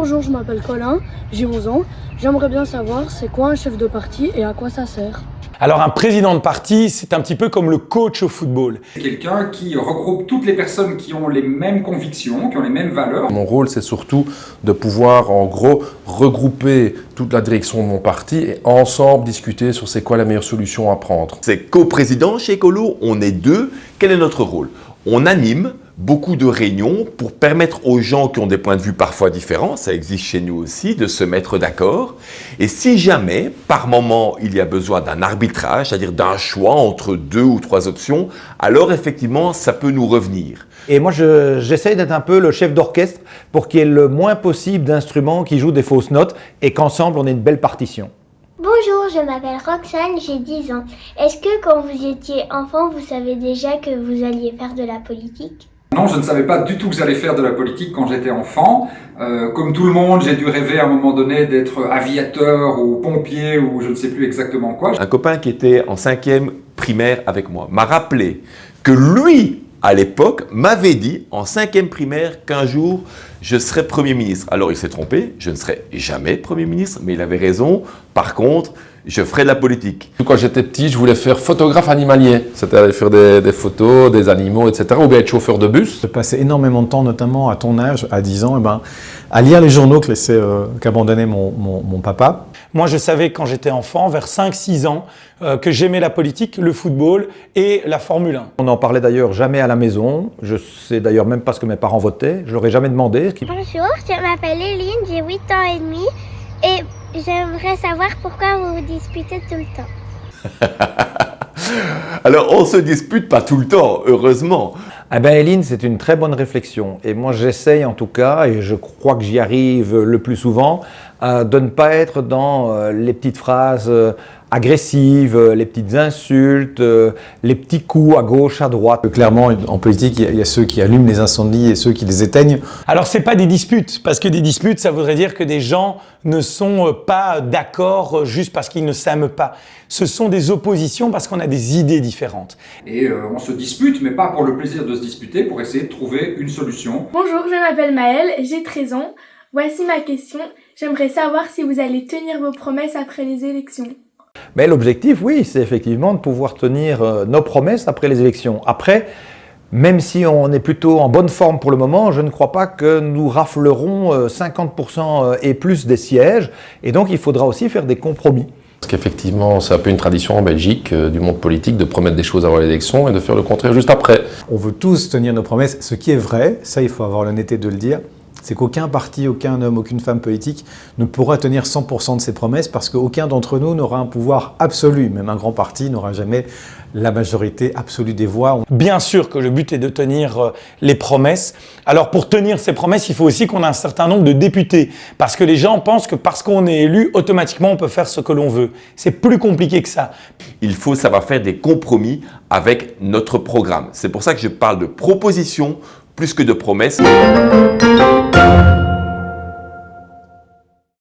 Bonjour, je m'appelle Colin, j'ai 11 ans. J'aimerais bien savoir c'est quoi un chef de parti et à quoi ça sert. Alors un président de parti, c'est un petit peu comme le coach au football. C'est quelqu'un qui regroupe toutes les personnes qui ont les mêmes convictions, qui ont les mêmes valeurs. Mon rôle, c'est surtout de pouvoir, en gros, regrouper toute la direction de mon parti et ensemble discuter sur c'est quoi la meilleure solution à prendre. C'est co-président chez Écolo, on est deux. Quel est notre rôle? On anime beaucoup de réunions pour permettre aux gens qui ont des points de vue parfois différents, ça existe chez nous aussi, de se mettre d'accord. Et si jamais, par moment, il y a besoin d'un arbitrage, c'est-à-dire d'un choix entre 2 ou 3 options, alors effectivement, ça peut nous revenir. Et moi, j'essaye d'être un peu le chef d'orchestre pour qu'il y ait le moins possible d'instruments qui jouent des fausses notes et qu'ensemble, on ait une belle partition. Bonjour, je m'appelle Roxane, j'ai 10 ans. Est-ce que quand vous étiez enfant, vous savez déjà que vous alliez faire de la politique ? Non, je ne savais pas du tout que j'allais faire de la politique quand j'étais enfant. Comme tout le monde, j'ai dû rêver à un moment donné d'être aviateur ou pompier ou je ne sais plus exactement quoi. Un copain qui était en 5e primaire avec moi m'a rappelé que lui, à l'époque, m'avait dit en 5e primaire qu'un jour, je serais Premier ministre. Alors il s'est trompé, je ne serai jamais Premier ministre, mais il avait raison. Par contre, je ferai de la politique. Quand j'étais petit, je voulais faire photographe animalier. C'était aller faire des photos, des animaux, etc. Ou bien être chauffeur de bus. Je passais énormément de temps, notamment à ton âge, à 10 ans, à lire les journaux qu'abandonnait mon papa. Moi, je savais quand j'étais enfant, vers 5-6 ans, que j'aimais la politique, le football et la Formule 1. On n'en parlait d'ailleurs jamais à la maison. Je sais d'ailleurs même pas ce que mes parents votaient. Je leur ai jamais demandé. Bonjour, je m'appelle Eline, j'ai 8 ans et demi et j'aimerais savoir pourquoi vous vous disputez tout le temps. Alors, on ne se dispute pas tout le temps, heureusement. Eh bien, Eline, c'est une très bonne réflexion. Et moi, j'essaye en tout cas, et je crois que j'y arrive le plus souvent, de ne pas être dans les petites phrases agressives, les petites insultes, les petits coups à gauche, à droite. Clairement, en politique, il y a ceux qui allument les incendies et ceux qui les éteignent. Alors c'est pas des disputes, parce que des disputes, ça voudrait dire que des gens ne sont pas d'accord juste parce qu'ils ne s'aiment pas. Ce sont des oppositions parce qu'on a des idées différentes. Et on se dispute, mais pas pour le plaisir de se disputer, pour essayer de trouver une solution. Bonjour, je m'appelle Maëlle, j'ai 13 ans. Voici ma question. J'aimerais savoir si vous allez tenir vos promesses après les élections. Mais l'objectif, oui, c'est effectivement de pouvoir tenir nos promesses après les élections. Après, même si on est plutôt en bonne forme pour le moment, je ne crois pas que nous raflerons 50% et plus des sièges. Et donc, il faudra aussi faire des compromis. Parce qu'effectivement, c'est un peu une tradition en Belgique, du monde politique, de promettre des choses avant l'élection et de faire le contraire juste après. On veut tous tenir nos promesses. Ce qui est vrai, ça il faut avoir l'honnêteté de le dire, c'est qu'aucun parti, aucun homme, aucune femme politique ne pourra tenir 100% de ses promesses parce qu'aucun d'entre nous n'aura un pouvoir absolu. Même un grand parti n'aura jamais la majorité absolue des voix. Bien sûr que le but est de tenir les promesses. Alors pour tenir ces promesses, il faut aussi qu'on ait un certain nombre de députés. Parce que les gens pensent que parce qu'on est élu, automatiquement on peut faire ce que l'on veut. C'est plus compliqué que ça. Il faut savoir faire des compromis avec notre programme. C'est pour ça que je parle de propositions plus que de promesses.